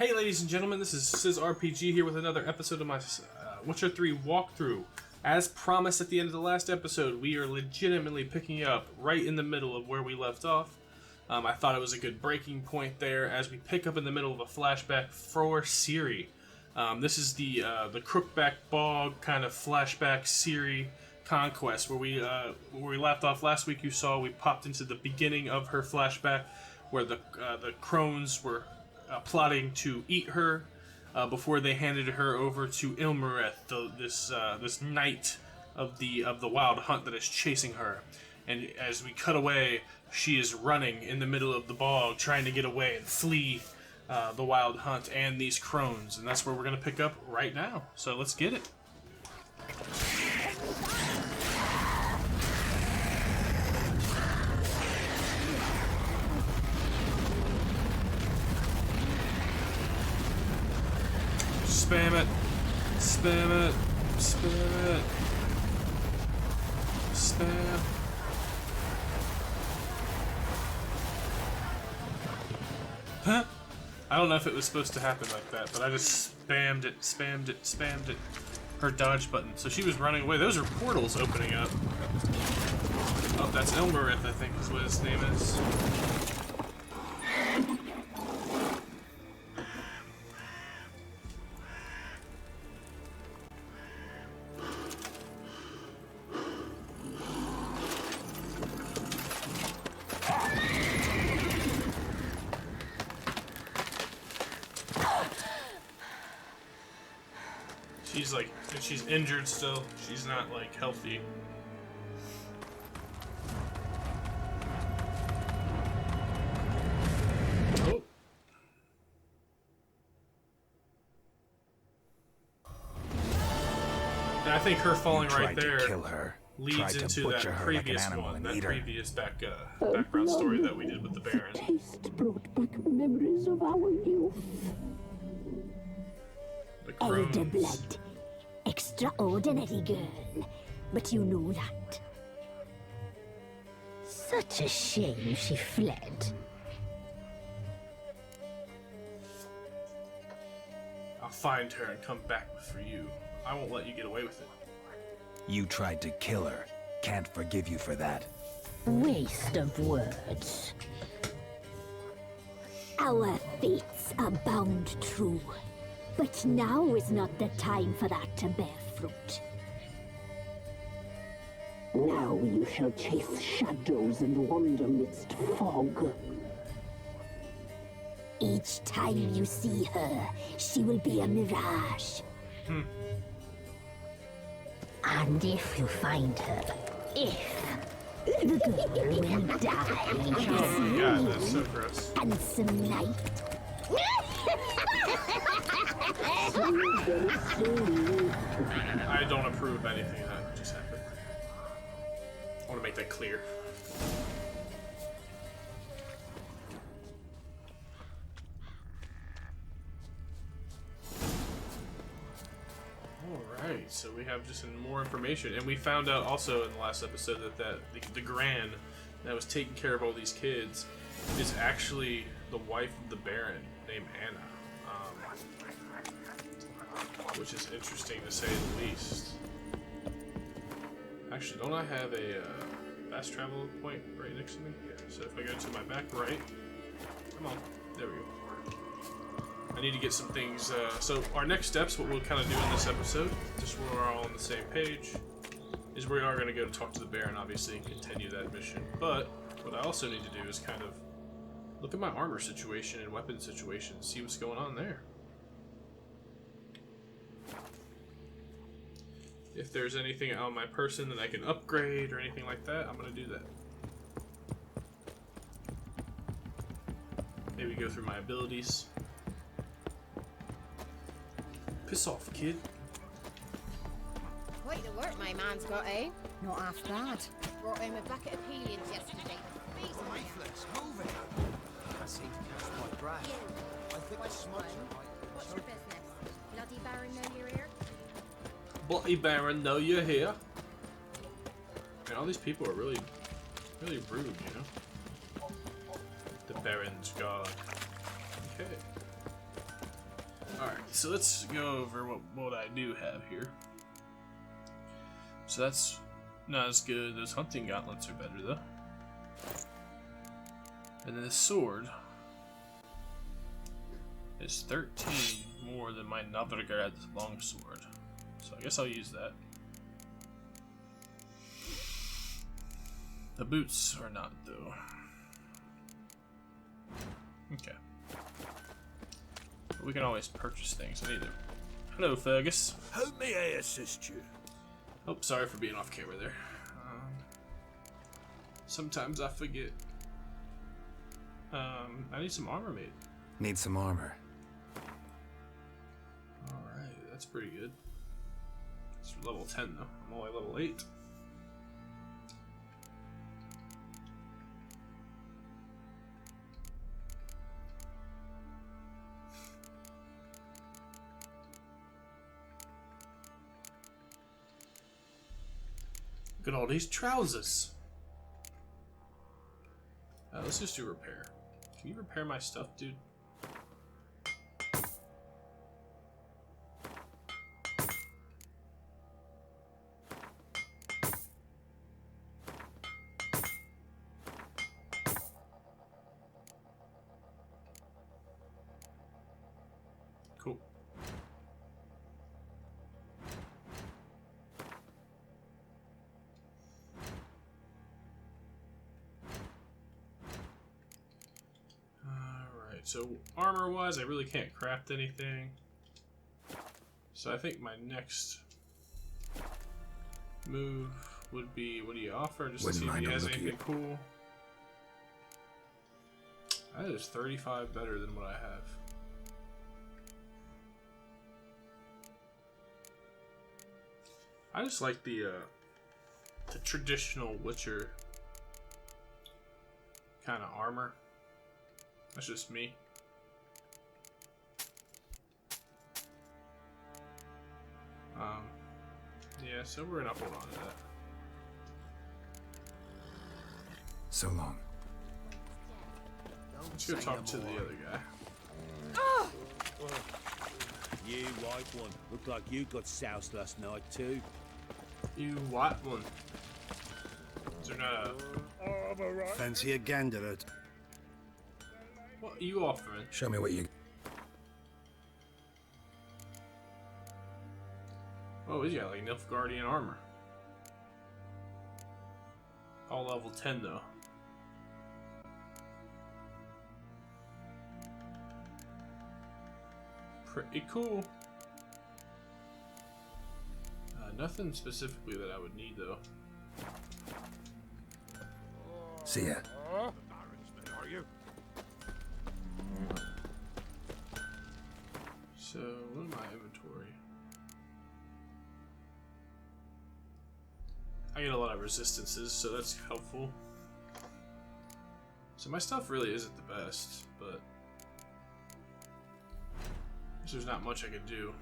Hey ladies and gentlemen, this is RPG here with another episode of my Witcher 3 walkthrough. As promised at the end of the last episode, we are legitimately picking up right in the middle of where we left off. I thought it was a good breaking point there as we pick up in the middle of a flashback for Ciri. This is the Crookback Bog kind of flashback Ciri conquest where we left off last week. You saw we popped into the beginning of her flashback where the crones were plotting to eat her before they handed her over to Ilmareth, this knight of the Wild Hunt that is chasing her. And as we cut away, she is running in the middle of the bog, trying to get away and flee the Wild Hunt and these crones. And that's where we're going to pick up right now. So let's get it. Spam it. Spam it. Spam it. Spam. Huh? I don't know if it was supposed to happen like that, but I just spammed it, spammed it, spammed it. Her dodge button. So she was running away. Those are portals opening up. Oh, that's Ilmareth, I think is what his name is. She's like, she's injured still. She's not like healthy. Oh. And I think her falling right there leads into that previous one, that previous background story that we did with the Baron. Taste brought back memories of our youth. Elder blood. Extraordinary girl. But you knew that. Such a shame she fled. I'll find her and come back for you. I won't let you get away with it. You tried to kill her. Can't forgive you for that. Waste of words. Our fates are bound true. But now is not the time for that to bear fruit. Now you shall chase shadows and wander midst fog. Each time you see her, she will be a mirage. And if you find her, the girl will die. Oh my god, that's so gross. Handsome knight. I don't approve of anything that just happened. I want to make that clear. Alright, so we have just more information. And we found out also in the last episode that the Gran that was taking care of all these kids is actually the wife of the Baron named Anna. Which is interesting to say the least. Actually, don't I have a fast travel point right next to me? Yeah, so if I go to my back right, come on, there we go. I need to get some things, so our next steps, what we'll kind of do in this episode, just so we're all on the same page, is we are going to go to talk to the Baron, obviously, and continue that mission. But what I also need to do is kind of look at my armor situation and weapon situation, see what's going on there. If there's anything on my person that I can upgrade or anything like that, I'm going to do that. Maybe go through my abilities. Piss off, kid. Quite the work my man's got, eh? Not half bad. Brought home a bucket of Helians yesterday. Faithless, move it. I seem to catch my breath. I think I smudged it. What's your business? Bloody Baron know you're here? Bloody Baron, know you're here. Man, all these people are really rude, you know? The Baron's guard. Okay. Alright, so let's go over what I do have here. So that's not as good. Those hunting gauntlets are better though. And then the sword is 13 more than my Navrgard longsword. So I guess I'll use that. The boots are not though. Okay. But we can always purchase things. I need to. Hello, Fergus. How may I assist you? Oh, sorry for being off camera there. Sometimes I forget. I need some armor made. Need some armor. Alright, that's pretty good. It's level 10 though. I'm only level 8. Look at all these trousers. Let's just do repair. Can you repair my stuff, dude? Cool. So armor-wise, I really can't craft anything. So I think my next move would be, what do you offer? Just to see if he has anything cool. That is 35 better than what I have. I just like the traditional Witcher kind of armor. That's just me. Yeah, so we're gonna hold on to that. So long. Let's go talk to the other guy. You white one. Look like you got soused last night too. You what one? Is there not a... Fancy a gander at... What are you offering? Show me what you... Oh, he's got like Nilfgaardian armor. All level 10 though. Pretty cool. Nothing specifically that I would need though. See ya. Are you? So, what in my inventory? I get a lot of resistances, so that's helpful. So my stuff really isn't the best, but there's not much I could do.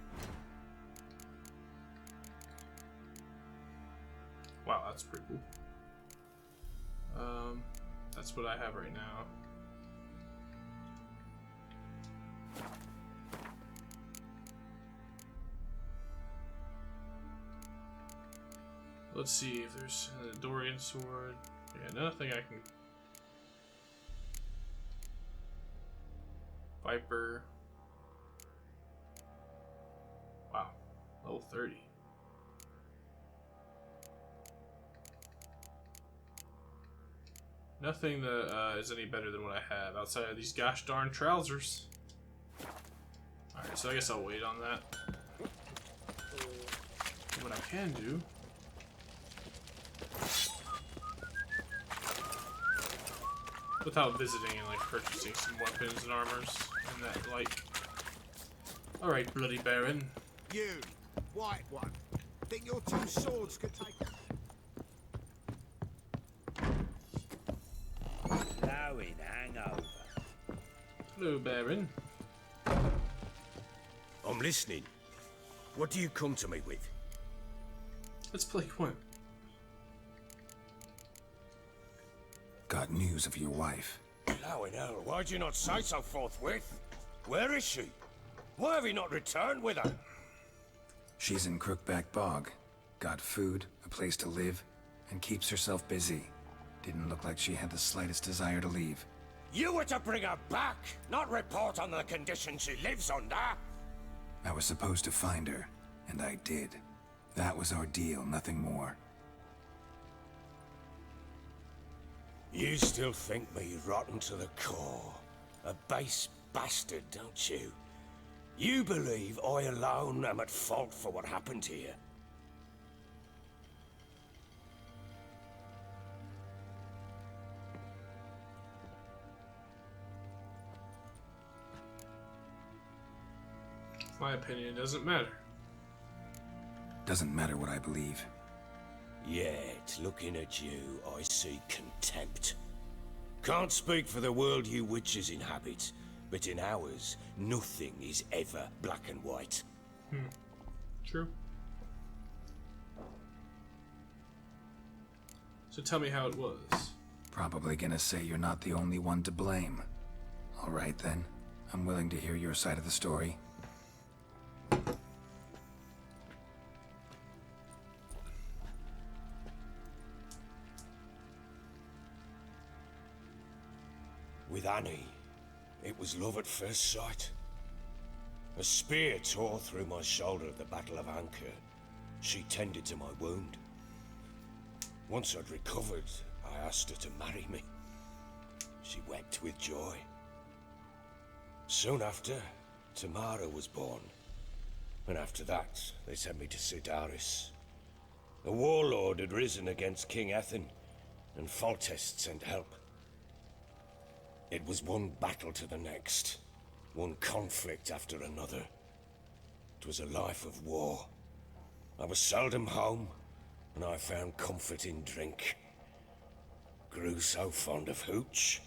Wow, that's pretty cool. That's what I have right now. Let's see if there's a Dorian sword. Yeah, nothing I can. Viper. Wow, level 30. Nothing that is any better than what I have outside of these gosh darn trousers. Alright, so I guess I'll wait on that. What I can do. Without visiting and like purchasing some weapons and armors and that like. Alright, bloody baron. You, white one. Think your two swords could take... Blowing hangover. Hello, baron. I'm listening. What do you come to me with? Let's play Quint. Got news of your wife. Blowing hell, why'd you not say so forthwith? Where is she? Why have you not returned with her? She's in Crookback Bog. Got food, a place to live, and keeps herself busy. Didn't look like she had the slightest desire to leave. You were to bring her back, not report on the conditions she lives under. I was supposed to find her, and I did. That was our deal, nothing more. You still think me rotten to the core. A base bastard, don't you? You believe I alone am at fault for what happened here. My opinion doesn't matter. Doesn't matter what I believe. Yet, looking at you, I see contempt. Can't speak for the world you witches inhabit, but in ours, nothing is ever black and white. True. So tell me how it was. Probably gonna say you're not the only one to blame. Alright then. I'm willing to hear your side of the story. With Annie, it was love at first sight. A spear tore through my shoulder at the Battle of Anchor. She tended to my wound. Once I'd recovered, I asked her to marry me. She wept with joy. Soon after, Tamara was born. And after that, they sent me to Sidaris. A warlord had risen against King Ethan, and Foltest sent help. It was one battle to the next, one conflict after another. It was a life of war. I was seldom home, and I found comfort in drink. Grew so fond of hooch,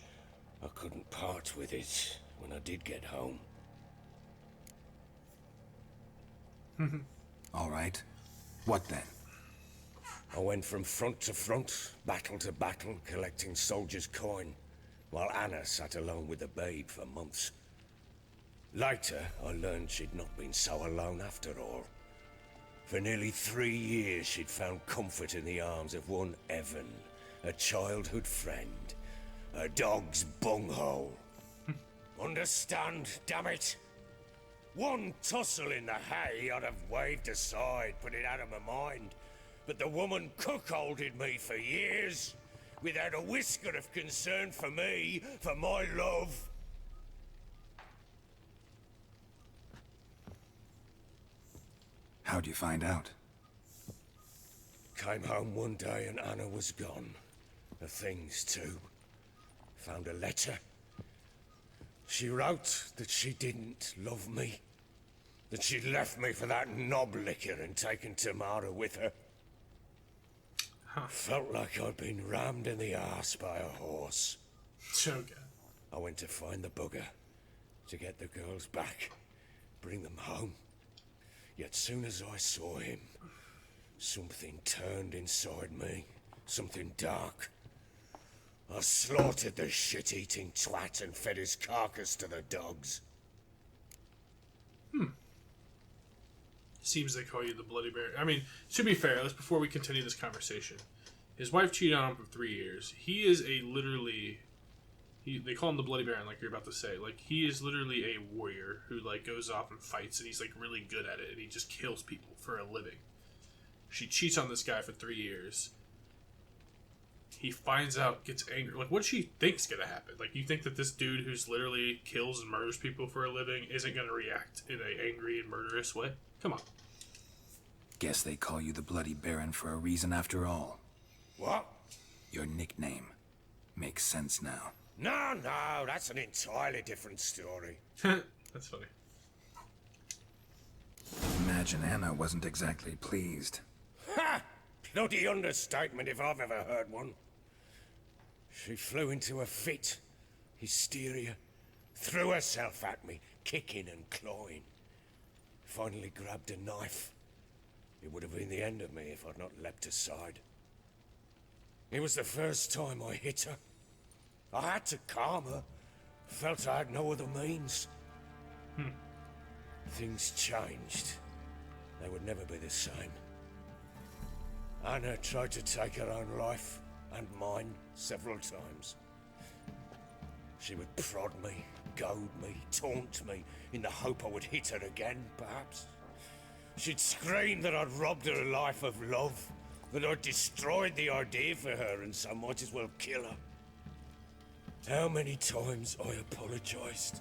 I couldn't part with it when I did get home. Alright. What then? I went from front to front, battle to battle, collecting soldiers' coin, while Anna sat alone with the babe for months. Later, I learned she'd not been so alone after all. For nearly 3 years, she'd found comfort in the arms of one Evan, a childhood friend, a dog's bunghole. Understand, damn it? One tussle in the hay I'd have waved aside, put it out of my mind. But the woman cuckolded me for years, without a whisker of concern for me, for my love. How'd you find out? Came home one day and Anna was gone. Her things too. Found a letter. She wrote that she didn't love me. That she'd left me for that knob licker and taken Tamara with her. Felt like I'd been rammed in the arse by a horse. Okay. I went to find the bugger, to get the girls back, bring them home. Yet soon as I saw him, something turned inside me, something dark. I slaughtered the shit-eating twat and fed his carcass to the dogs. Seems they call you the Bloody Bear. I mean, to be fair, let's before we continue this conversation. His wife cheated on him for 3 years. He is a literally... they call him the Bloody Baron, like you're about to say. Like, he is literally a warrior who, like, goes off and fights, and he's, like, really good at it, and he just kills people for a living. She cheats on this guy for 3 years. He finds out, gets angry. Like, what does she think's gonna happen? Like, you think that this dude who's literally kills and murders people for a living isn't gonna react in an angry and murderous way? Come on. Guess they call you the Bloody Baron for a reason after all. What? Your nickname. Makes sense now. No, that's an entirely different story. That's funny. Imagine Anna wasn't exactly pleased. Ha! Bloody understatement if I've ever heard one. She flew into a fit, hysteria, threw herself at me, kicking and clawing. Finally grabbed a knife. It would have been the end of me if I'd not leapt aside. It was the first time I hit her. I had to calm her. Felt I had no other means. things changed. They would never be the same. Anna tried to take her own life, and mine, several times. She would prod me, goad me, taunt me, in the hope I would hit her again, perhaps. She'd scream that I'd robbed her life of love, that I'd destroyed the idea for her, and so might as well kill her. How many times I apologized.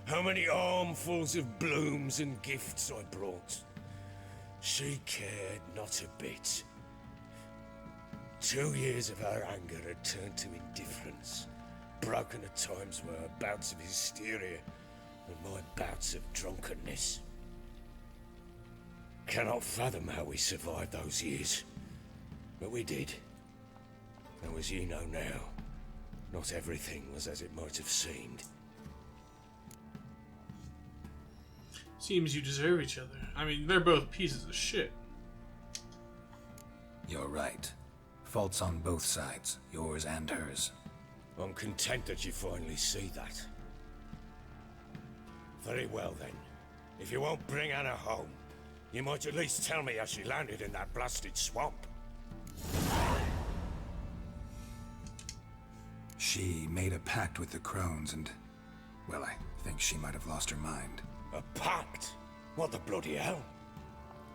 How many armfuls of blooms and gifts I brought. She cared not a bit. 2 years of her anger had turned to indifference, broken at times were her bouts of hysteria and my bouts of drunkenness. Cannot fathom how we survived those years, but we did. Though as you know now, not everything was as it might have seemed. Seems you deserve each other. I mean, they're both pieces of shit. You're right. Faults on both sides, yours and hers. I'm content that you finally see that. Very well then. If you won't bring Anna home, you might at least tell me how she landed in that blasted swamp. She made a pact with the crones and, well, I think she might have lost her mind. A pact? What the bloody hell?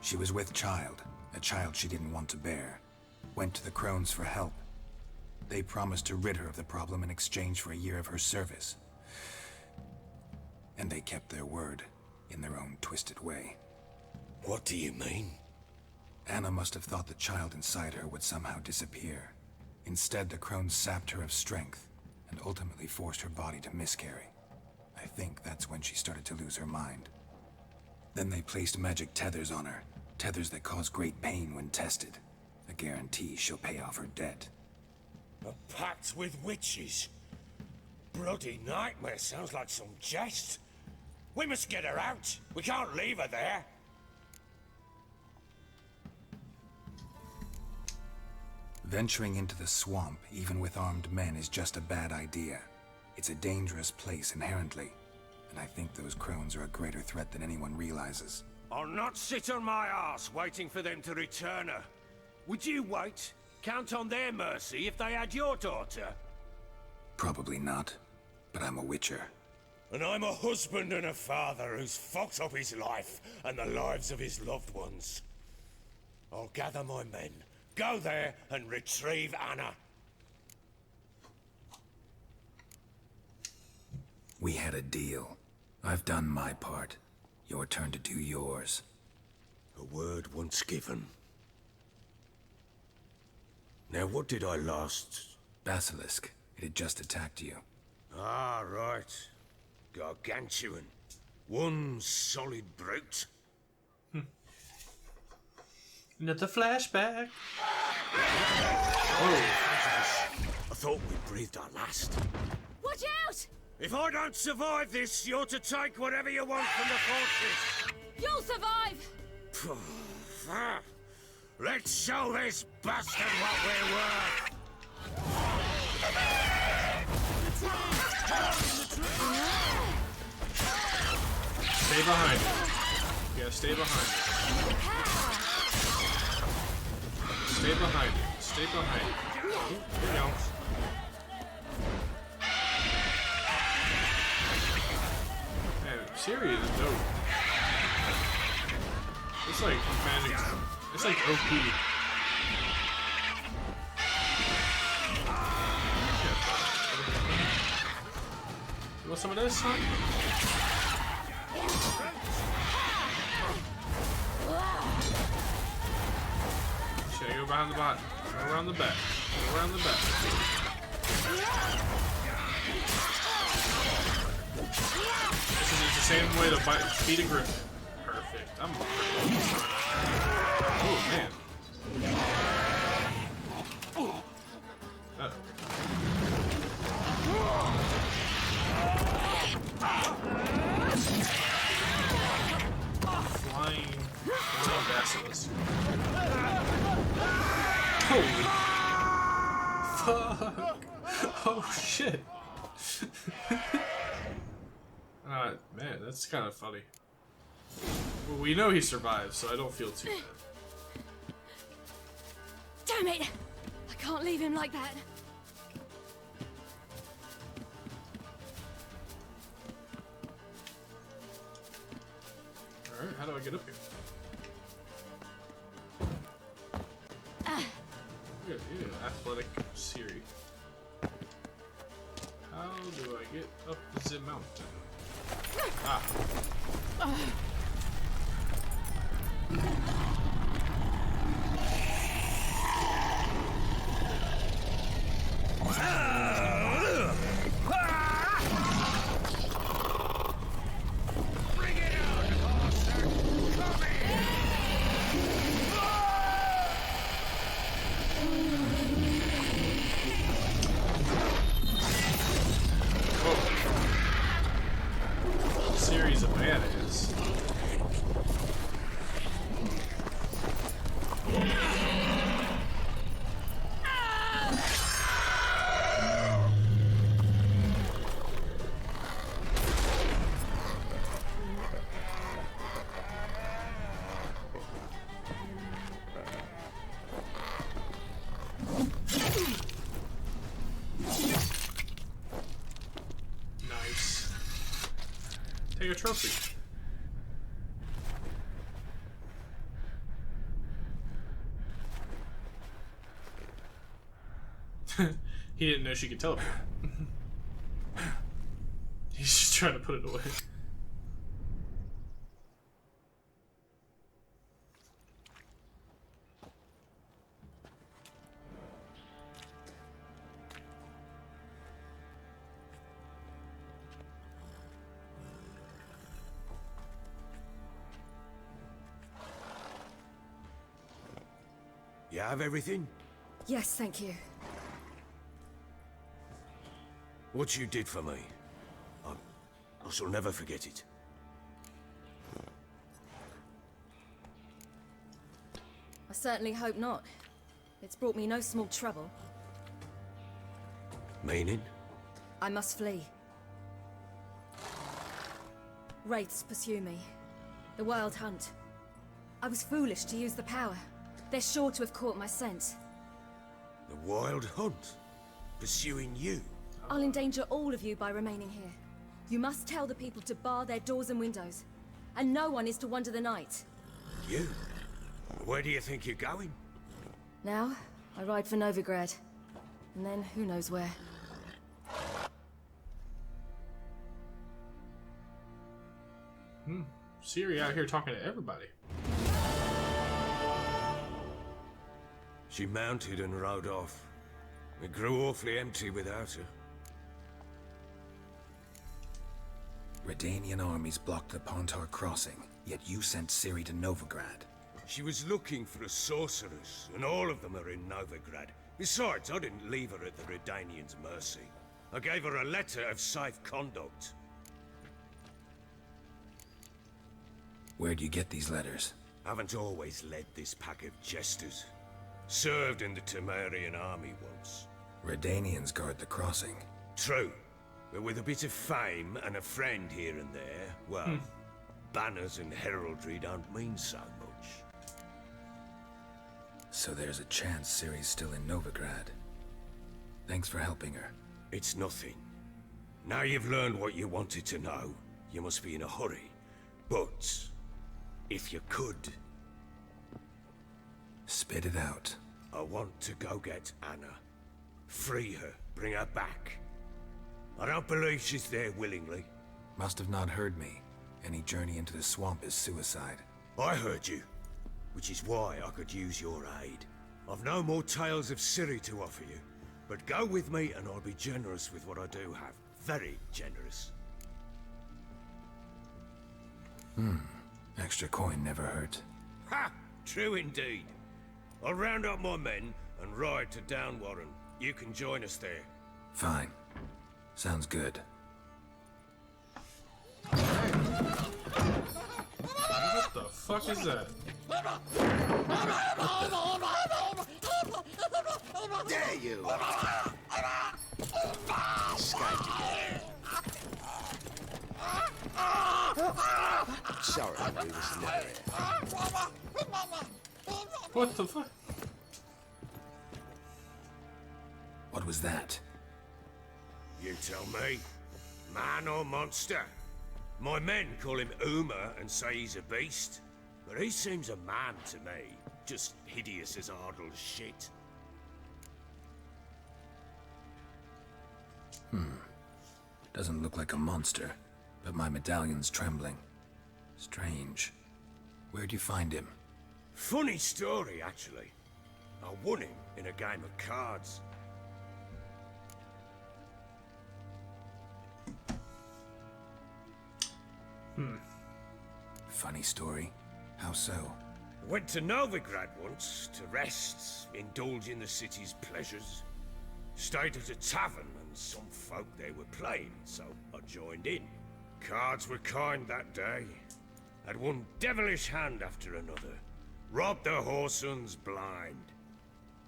She was with child, a child she didn't want to bear. Went to the crones for help. They promised to rid her of the problem in exchange for a year of her service. And they kept their word, in their own twisted way. What do you mean? Anna must have thought the child inside her would somehow disappear. Instead, the crones sapped her of strength, and ultimately forced her body to miscarry. I think that's when she started to lose her mind. Then they placed magic tethers on her, tethers that cause great pain when tested. A guarantee she'll pay off her debt. A pact with witches? Bloody nightmare, sounds like some jest. We must get her out. We can't leave her there. Venturing into the swamp, even with armed men, is just a bad idea. It's a dangerous place inherently, and I think those crones are a greater threat than anyone realizes. I'll not sit on my ass waiting for them to return her. Would you wait? Count on their mercy if they had your daughter? Probably not, but I'm a witcher. And I'm a husband and a father who's fucked up his life and the lives of his loved ones. I'll gather my men, go there and retrieve Anna. We had a deal. I've done my part. Your turn to do yours. A word once given. Now what did I last... Basilisk. It had just attacked you. Ah, right. Gargantuan. One solid brute. Another flashback. Oh, I thought we breathed our last. Watch out! If I don't survive this, you're to take whatever you want from the fortress. You'll survive! Let's show this bastard what we're worth. Stay behind. Yeah, stay behind. Stay behind. Stay behind. There you go. Man, Ciri is dope. It's like magic. It's like OP. You want some of this, son? Should I go behind the bot? Go around the back. Go around the back. This is the same way to beat a griffin. Perfect. I'm perfect. Oh, man. Flying basilisk. Holy fuck! Oh shit! Man, that's kind of funny. Well, we know he survived, so I don't feel too bad. Damn it! I can't leave him like that. Alright, how do I get up here? Yeah, athletic Ciri. How do I get up the mountain? Ah. Series of bananas. Nice. Take a trophy. He didn't know she could teleport. He's just trying to put it away. You have everything? Yes, thank you. What you did for me, I shall never forget it. I certainly hope not. It's brought me no small trouble. Meaning? I must flee. Wraiths pursue me. The Wild Hunt. I was foolish to use the power. They're sure to have caught my scent. The Wild Hunt? Pursuing you? I'll endanger all of you by remaining here. You must tell the people to bar their doors and windows. And no one is to wander the night. You? Where do you think you're going? Now, I ride for Novigrad. And then, who knows where. Ciri out here talking to everybody. She mounted and rode off. It grew awfully empty without her. Redanian armies blocked the Pontar crossing, yet you sent Ciri to Novigrad. She was looking for a sorceress, and all of them are in Novigrad. Besides, I didn't leave her at the Redanians' mercy. I gave her a letter of safe conduct. Where'd you get these letters? Haven't always led this pack of jesters. Served in the Temerian army once. Redanians guard the crossing. True. But with a bit of fame and a friend here and there, well, banners and heraldry don't mean so much. So there's a chance Ciri's still in Novigrad. Thanks for helping her. It's nothing. Now you've learned what you wanted to know, you must be in a hurry. But, if you could... Spit it out. I want to go get Anna. Free her, bring her back. I don't believe she's there willingly. Must have not heard me. Any journey into the swamp is suicide. I heard you, which is why I could use your aid. I've no more tales of Ciri to offer you, but go with me and I'll be generous with what I do have. Very generous. Extra coin never hurt. Ha! True indeed. I'll round up my men and ride to Downwarren. You can join us there. Fine. Sounds good. What the fuck is that? There you are! So Sorry, we was never here. What the fuck? What was that? You tell me. Man or monster? My men call him Uma and say he's a beast. But he seems a man to me. Just hideous as Ardle's shit. Doesn't look like a monster, but my medallion's trembling. Strange. Where'd you find him? Funny story, actually. I won him in a game of cards. Funny story. How so? Went to Novigrad once to rest, indulge in the city's pleasures. Stayed at a tavern and some folk they were playing, so I joined in. Cards were kind that day. Had one devilish hand after another. Robbed the whoresun's blind.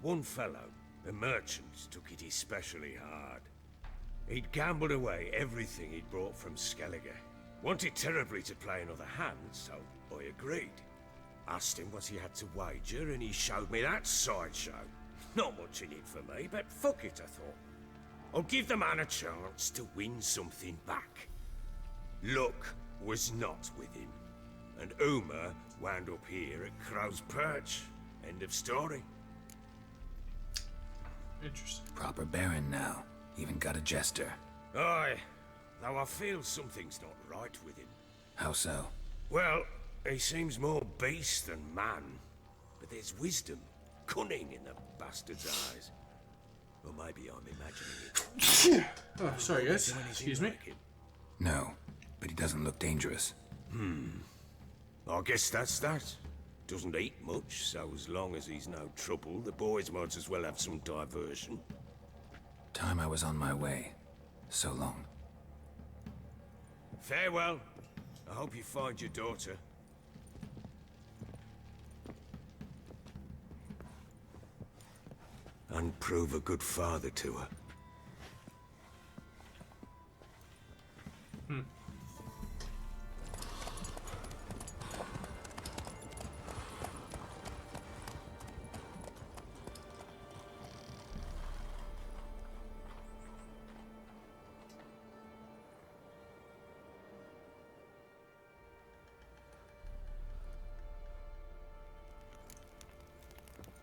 One fellow, a merchant, took it especially hard. He'd gambled away everything he'd brought from Skellige. Wanted terribly to play another hand, so I agreed. Asked him what he had to wager, and he showed me that sideshow. Not much in it for me, but fuck it, I thought. I'll give the man a chance to win something back. Luck was not with him, and Uma wound up here at Crow's Perch. End of story. Interesting. Proper baron now. Even got a jester. Aye, though I feel something's not right with him. How so? Well, he seems more beast than man, but there's wisdom, cunning in the bastard's eyes. Or maybe I'm imagining it. Oh, sorry guys. Anything Excuse me. like him? No, but he doesn't look dangerous. I guess that's that. Doesn't eat much, so as long as he's no trouble, the boys might as well have some diversion. Time I was on my way. So long. Farewell. I hope you find your daughter. And prove a good father to her.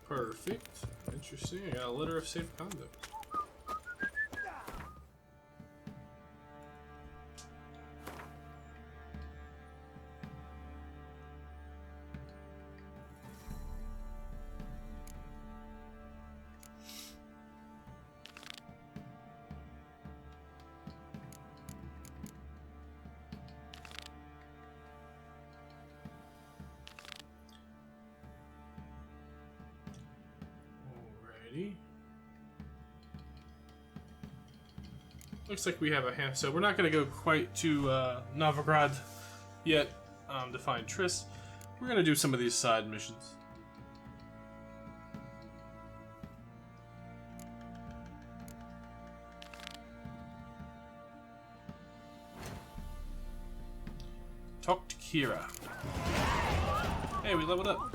Perfect. Interesting. I got a letter of safe conduct. Alrighty. Looks like we have a hand, so we're not going to go quite to Novigrad yet to find Triss. We're going to do some of these side missions. Talk to Kira. Hey, we leveled up.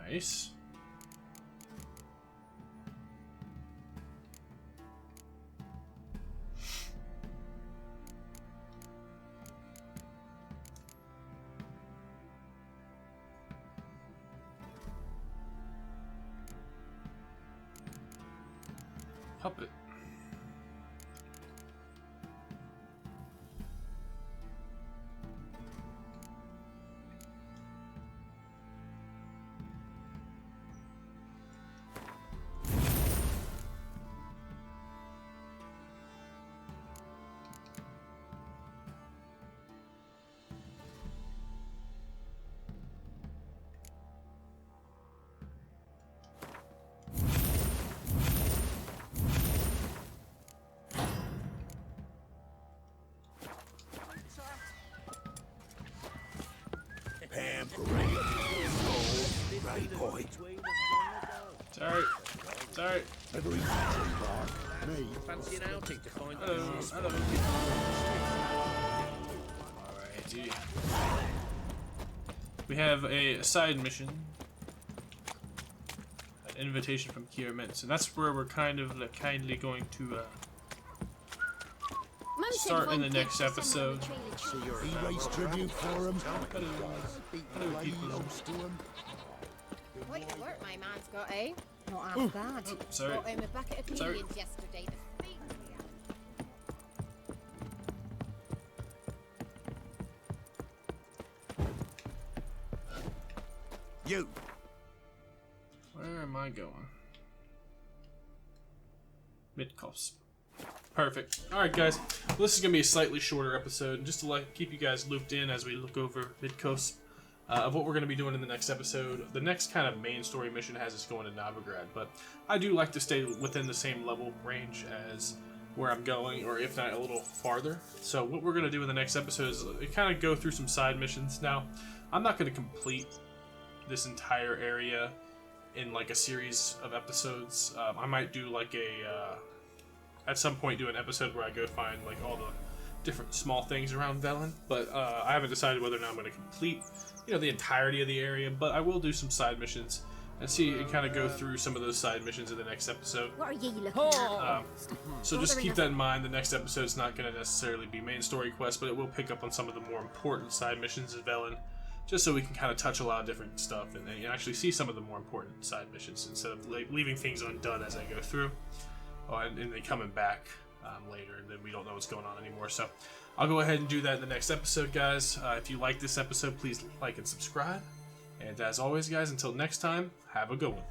Nice. Puppet. Right, boy. Sorry. Sorry. Every tree bark. Me. Fancy an outing to find Hello. the Hello. Alrighty. We have a side mission. An invitation from Ciri, and that's where we're kind of kindly going to start in the next episode. He raised tribute for him. Hello, people. Quite the work my man's got, eh? Not half bad. Sorry. Brought home a bucket of Sorry. peelings yesterday. The feet we had. You. Where am I going? Midcoast. Perfect. Alright guys, well, this is going to be a slightly shorter episode, just to keep you guys looped in as we look over Midcoast of what we're going to be doing in the next episode. The next kind of main story mission has us going to Novigrad, but I do like to stay within the same level range as where I'm going, or if not a little farther. So what we're going to do in the next episode is kind of go through some side missions. Now, I'm not going to complete this entire area in like a series of episodes. I might do like at some point do an episode where I go find like all the different small things around Velen, but I haven't decided whether or not I'm going to complete the entirety of the area, but I will do some side missions and see and kind of go through some of those side missions in the next episode. What are you looking at? So just keep that in mind. The next episode is not going to necessarily be main story quest, but it will pick up on some of the more important side missions of Velen, just so we can kind of touch a lot of different stuff and actually see some of the more important side missions instead of leaving things undone as I go through. And then coming back later, and then we don't know what's going on anymore. So I'll go ahead and do that in the next episode, guys. If you like this episode, please like and subscribe. And as always, guys, until next time, have a good one.